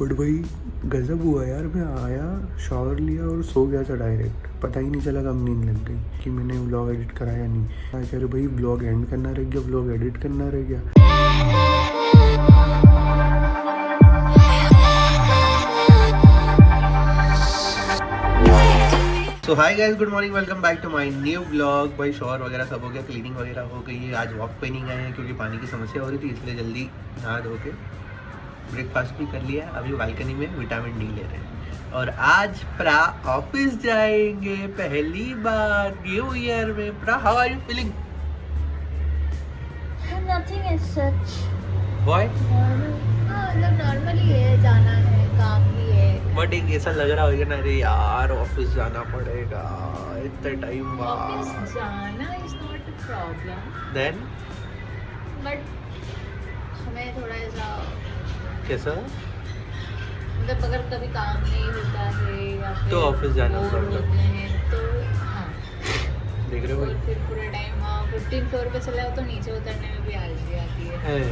But भाई गजब हुआ यार, मैं आया शावर लिया और सो गया था डायरेक्ट। पता ही नहीं चला कब नींद लग गई कि मैंने व्लॉग एडिट करा या नहीं। मैं कह रहे भाई व्लॉग एंड करना रह गया, व्लॉग एडिट करना रह गया। तो hi guys, good morning, welcome back to my new vlog. भाई शॉवर वगैरह सब हो गया, क्लीनिंग वगैरह हो गई है। आज वॉक पे नहीं गए हैं क्योंकि पानी की समस्या हो रही थी, इसलिए जल्दी नहा धो के ब्रेकफास्ट भी कर लिया। अभी बालकनी में विटामिन डी ले रहे हैं और आज प्रा ऑफिस जाएंगे पहली बार न्यू ईयर में। प्रा, how are you feeling? Nothing as such. Why? मतलब नॉर्मली है, जाना है, काम भी है। बट एक ऐसा लग रहा होगा ना, अरे यार ऑफिस जाना पड़ेगा इतने टाइम बाद। ऑफिस जाना is not a problem, then but हमें थोड़ा ऐसा कैसा? मतलब अगर कभी काम नहीं होता है या फिर तो ऑफिस जाना बोर problem. होते हैं तो हाँ, देख रहे हो और फिर पूरे टाइम 15 फ्लोर पे चला हो तो नीचे उतरने में भी आलसी आती है, भाई?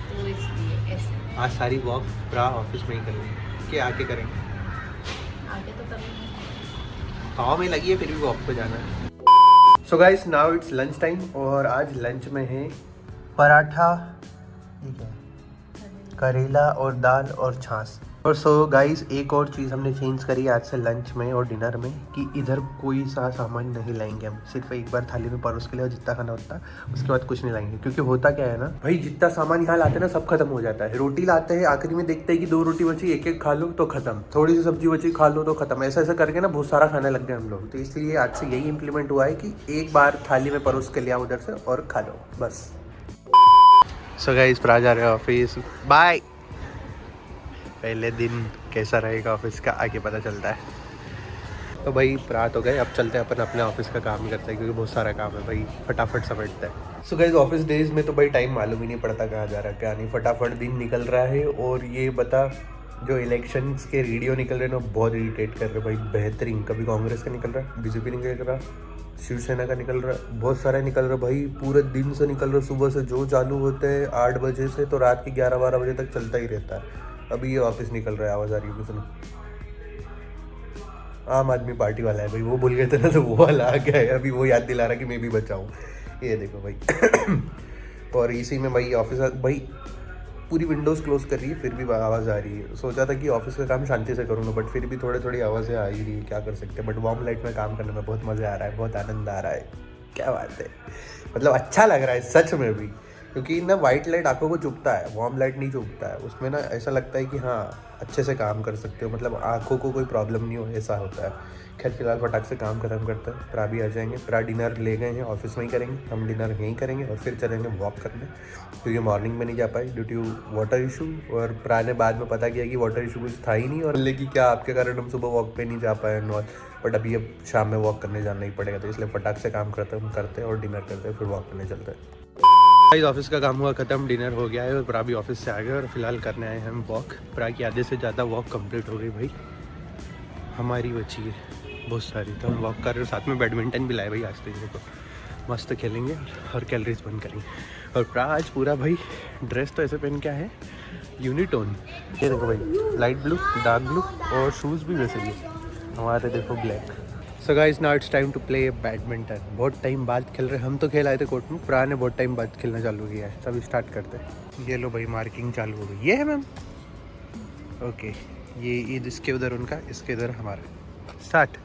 तो इसलिए ऐसे आज सारी वॉक प्रा ऑफिस में ही करेंगे कि आके करेंगे? आगे तो कभी हवा में लगी है फिर भी वॉक पे जाना है। सो guys, now it's lunch time और आज लंच में है पराठा, ये क्या है, करेला और दाल और छाछ। और सो गाइस, एक और चीज़ हमने चेंज करी आज से लंच में और डिनर में कि इधर कोई सा सामान नहीं लाएंगे हम। सिर्फ एक बार थाली में परोस के लिए, जितना खाना उतना, उसके बाद कुछ नहीं लाएंगे। क्योंकि होता क्या है ना भाई, जितना सामान यहाँ लाते हैं ना सब खत्म हो जाता है। रोटी लाते हैं, आखिरी में देखते हैं कि 2 रोटी बची, एक एक खा लो तो खत्म, थोड़ी सी सब्जी बची खा लो तो खत्म। ऐसा ऐसा करके ना बहुत सारा खाने लग गए हम लोग। तो इसलिए आज से यही इंप्लीमेंट हुआ है कि एक बार थाली में परोस के लिया उधर से और खा लो बस। सो गाइस, प्रा जा रहे हैं ऑफिस, बाय। पहले दिन कैसा रहेगा ऑफिस का आगे पता चलता है। तो भाई प्रा तो गए, अब चलते हैं अपन अपने ऑफिस का काम ही करते हैं क्योंकि बहुत सारा काम है भाई, फटाफट समेटते हैं। सो गाइस, ऑफिस डेज में तो भाई टाइम मालूम ही नहीं पड़ता कहाँ जा रहा है क्या नहीं, फटाफट दिन निकल रहा है। और ये बता, जो इलेक्शंस के वीडियो निकल रहे हैं ना बहुत इरिटेट कर रहे हैं भाई, बेहतरीन। कभी कांग्रेस का निकल रहा है, बीजेपी निकल रहा, शिवसेना का निकल रहा है, बहुत सारे निकल रहा है भाई, पूरे दिन से निकल रहा है। सुबह से जो चालू होते हैं 8 बजे से तो रात के 11-12 बजे तक चलता ही रहता है। अभी ये वापस निकल रहा है, आवाज़ आ रही है सुनो। आम आदमी पार्टी वाला है भाई, वो भूल गए थे ना तो वो वाला आ गया है। अभी वो याद दिला रहा कि मैं भी बचाऊँ। ये देखो भाई और इसी में भाई ऑफिस भाई पूरी विंडोज़ क्लोज कर रही है फिर भी आवाज़ आ रही है। सोचा था कि ऑफिस का काम शांति से करूँगा बट फिर भी थोड़ी आवाज़ें आ ही रही है, क्या कर सकते हैं। बट वार्म लाइट में काम करने में बहुत मज़ा आ रहा है, बहुत आनंद आ रहा है। क्या बात है, मतलब अच्छा लग रहा है सच में भी। क्योंकि ना वाइट लाइट आंखों को चुभता है, वार्म लाइट नहीं चुभता है। उसमें ना ऐसा लगता है कि हाँ अच्छे से काम कर सकते हो, मतलब आंखों को कोई प्रॉब्लम नहीं हो, ऐसा होता है। खैर फिलहाल फटाक से काम खत्म करते हैं, प्रा भी आ जाएंगे। प्रा डिनर ले गए हैं, ऑफिस में ही करेंगे, हम डिनर यहीं करेंगे और फिर चलेंगे वॉक करने क्योंकि मॉर्निंग में नहीं जा पाई ड्यू टू वाटर इशू। और प्रा ने बाद में पता किया कि वाटर इशू कुछ था ही नहीं और लेकिन क्या आपके कारण हम सुबह वॉक पे नहीं जा पाए नॉर्थ। बट अभी अब शाम में वॉक करने जाना ही पड़ेगा, तो इसलिए फटाक से काम करते हैं और डिनर करते हैं, फिर वॉक करने चलते हैं। ऑफिस का काम हुआ खत्म, डिनर हो गया है और प्रा भी ऑफिस से आ गए और फिलहाल करने आए हैं हम वॉक। प्रा की आधे से ज़्यादा वॉक कंप्लीट हो गई भाई, हमारी बची है बहुत सारी। तो हम वॉक कर रहे हैं, साथ में बैडमिंटन भी लाए भाई आज। तो ये देखो मस्त खेलेंगे और कैलोरीज बर्न करेंगे। और प्रा आज पूरा भाई ड्रेस तो ऐसे पहन के है यूनिटोन। ये देखो भाई, लाइट ब्लू, डार्क ब्लू और शूज़ भी वैसे ही हमारे देखो black. So guys, now it's time to play badminton. बहुत टाइम बाद खेल रहे हैं हम, तो खेल आए थे कोर्ट में, प्रा ने बहुत टाइम बाद खेलना चालू किया है। तब स्टार्ट करते हैं। ये लो भाई, मार्किंग चालू हो गई। ये है मैम, ओके। ये इसके उधर उनका, इसके इधर हमारा। स्टार्ट।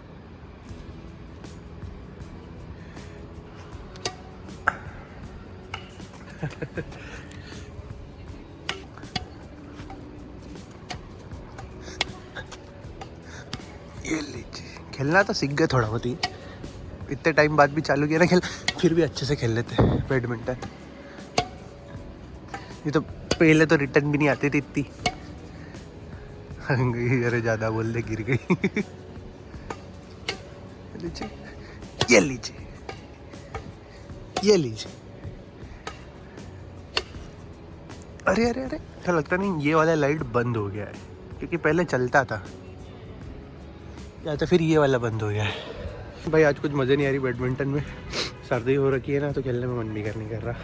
ये लीजिए, खेलना तो सीख गए थोड़ा बहुत ही, इतने टाइम बाद भी चालू किया ना खेल, फिर भी अच्छे से खेल लेते हैं बैडमिंटन। ये तो पहले तो रिटर्न भी नहीं आती थी इतनी। अरे ज़्यादा बोल दे, गिर गई। लीजिए, ये लीजिए, ये लीजिए। अरे अरे अरे, ऐसा लगता नहीं ये वाला लाइट बंद हो गया है क्योंकि पहले चलता था, या तो फिर ये वाला बंद हो गया है। भाई आज कुछ मज़े नहीं आ रही बैडमिंटन में, सर्दी हो रखी है ना तो खेलने में मन भी नहीं कर रहा,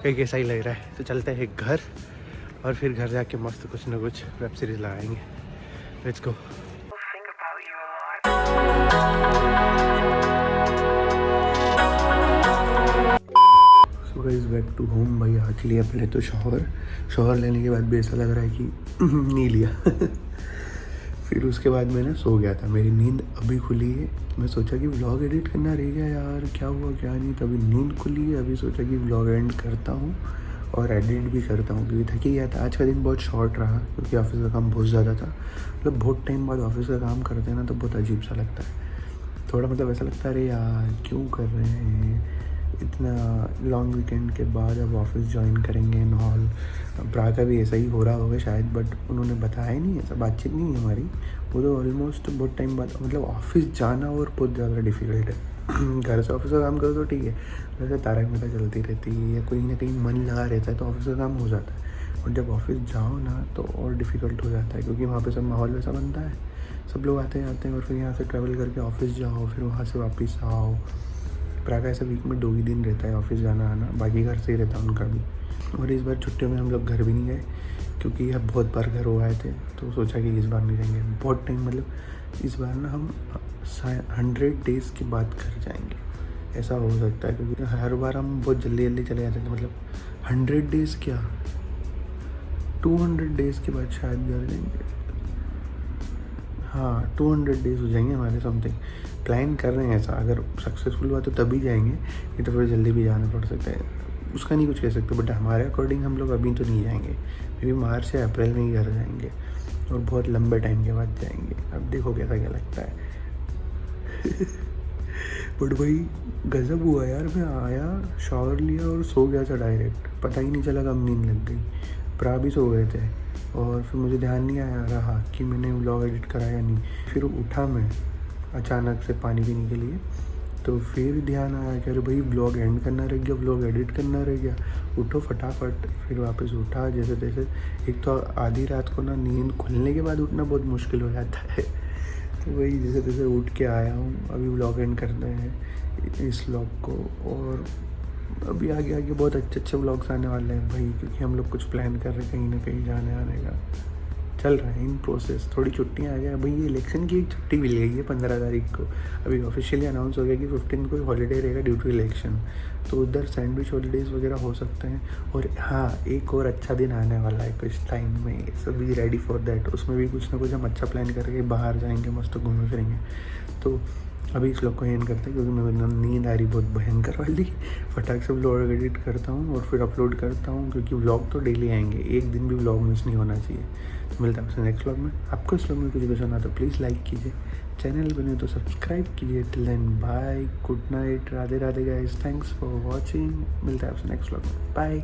कहीं कैसा ही लग रहा है। तो चलते हैं घर और फिर घर जाके मस्त कुछ ना कुछ वेब सीरीज लगाएंगे। Let's go. So guys back to home. भाई आज लिया पहले तो शॉवर लेने के बाद भी ऐसा लग रहा है कि नहीं लिया। फिर उसके बाद मैं ना सो गया था, मेरी नींद अभी खुली है। मैं सोचा कि व्लॉग एडिट करना रह गया यार, क्या हुआ क्या नहीं, तभी नींद खुली है। अभी सोचा कि व्लॉग एंड करता हूँ और एडिट भी करता हूँ क्योंकि थक ही गया था। आज का दिन बहुत शॉर्ट रहा क्योंकि ऑफिस का काम बहुत ज़्यादा था। मतलब बहुत टाइम बाद ऑफिस का काम करते हैं ना तो बहुत अजीब सा लगता है। थोड़ा मतलब ऐसा लगता है अरे यार क्यों कर रहे हैं, इतना लॉन्ग वीकेंड के बाद अब ऑफिस ज्वाइन करेंगे एंड ऑल। प्रा का भी ऐसा ही हो रहा होगा शायद, बट उन्होंने बताया ही नहीं, ऐसा बातचीत नहीं है हमारी। वो तो ऑलमोस्ट बहुत टाइम बाद, मतलब ऑफिस जाना और बहुत ज़्यादा डिफ़िकल्ट है। घर से ऑफिस का काम करो तो ठीक है, जैसे तारक मेहता चलती रहती है या कोई ना कहीं मन लगा रहता है तो ऑफिस का काम हो जाता है। और जब ऑफिस जाओ ना तो और डिफ़िकल्ट हो जाता है क्योंकि वहाँ पे सब माहौल वैसा बनता है, सब लोग आते हैं जाते हैं और फिर यहाँ से ट्रैवल करके ऑफिस जाओ, फिर वहाँ से वापस आओ। प्रागा ऐसा वीक में 2 ही दिन रहता है ऑफिस जाना आना, बाकी घर से ही रहता है उनका भी। और इस बार छुट्टियों में हम लोग घर भी नहीं गए क्योंकि अब बहुत बार घर हो आए थे तो सोचा कि इस बार नहीं जाएंगे। बहुत टाइम, मतलब इस बार ना हम 100 डेज़ के बाद घर जाएंगे, ऐसा हो सकता है क्योंकि हर बार हम बहुत जल्दी जल्दी चले जाते थे। मतलब 100 डेज़ क्या 200 डेज़ के बाद शायद घर जाएंगे। हाँ 200 डेज़ हो जाएंगे हमारे समथिंग। प्लान कर रहे हैं ऐसा, अगर सक्सेसफुल हुआ तो तभी जाएंगे, नहीं तो फिर जल्दी भी जाना पड़ सकता है, उसका नहीं कुछ कह सकते। बट हमारे अकॉर्डिंग हम लोग अभी तो नहीं जाएंगे, क्योंकि मार्च या अप्रैल में ही घर जाएंगे और बहुत लंबे टाइम के बाद जाएंगे। अब देखो कैसा क्या लगता है। बट भाई गज़ब हुआ यार, मैं आया शॉवर लिया और सो गया था डायरेक्ट, पता ही नहीं चला कब नींद लग गई। प्रा भी सो गए थे और फिर मुझे ध्यान नहीं आया रहा कि मैंने व्लॉग एडिट करा या नहीं। फिर उठा मैं अचानक से पानी पीने के लिए, तो फिर ध्यान आया कि अरे भाई व्लॉग एंड करना रह गया, व्लॉग एडिट करना रह गया, उठो फटाफट। फिर वापस उठा जैसे तैसे। एक तो आधी रात को ना नींद खुलने के बाद उठना बहुत मुश्किल हो जाता है, तो वही जैसे तैसे उठ के आया हूँ। अभी व्लॉग एंड करते हैं इस व्लॉग को, और अभी आगे आगे बहुत अच्छे अच्छे व्लॉग्स आने वाले हैं भाई, क्योंकि हम लोग कुछ प्लान कर रहे हैं कहीं ना कहीं जाने आने का, चल रहा है इन प्रोसेस। थोड़ी छुट्टियाँ आ जाए भाई, ये इलेक्शन की एक छुट्टी मिल गई है 15 तारीख को, अभी ऑफिशियली अनाउंस हो गया कि 15 को हॉलीडे रहेगा ड्यू टू इलेक्शन, तो उधर सैंडविच हॉलीडेज़ वगैरह हो सकते हैं। और हाँ एक और अच्छा दिन आने वाला है कुछ टाइम में, सब बी रेडी फॉर दैट। उसमें भी कुछ ना कुछ हम अच्छा प्लान करके बाहर जाएंगे, मस्त घूमे फिरेंगे। तो अभी इस व्लॉग को एंड करते हैं क्योंकि मैं नींद आ रही बहुत भयंकर वाली। फटाक से व्लॉग एडिट करता हूँ और फिर अपलोड करता हूँ, क्योंकि व्लॉग तो डेली आएंगे, एक दिन भी व्लॉग मिस नहीं होना चाहिए। तो मिलता है आपसे नेक्स्ट व्लॉग में। आपको इस व्लॉग में कुछ पसंद आता तो प्लीज़ लाइक कीजिए, चैनल बने तो सब्सक्राइब कीजिए। Till then bye, good night, Radhe Radhe guys, thanks for watching. मिलता है आपसे नेक्स्ट व्लॉग में, बाय।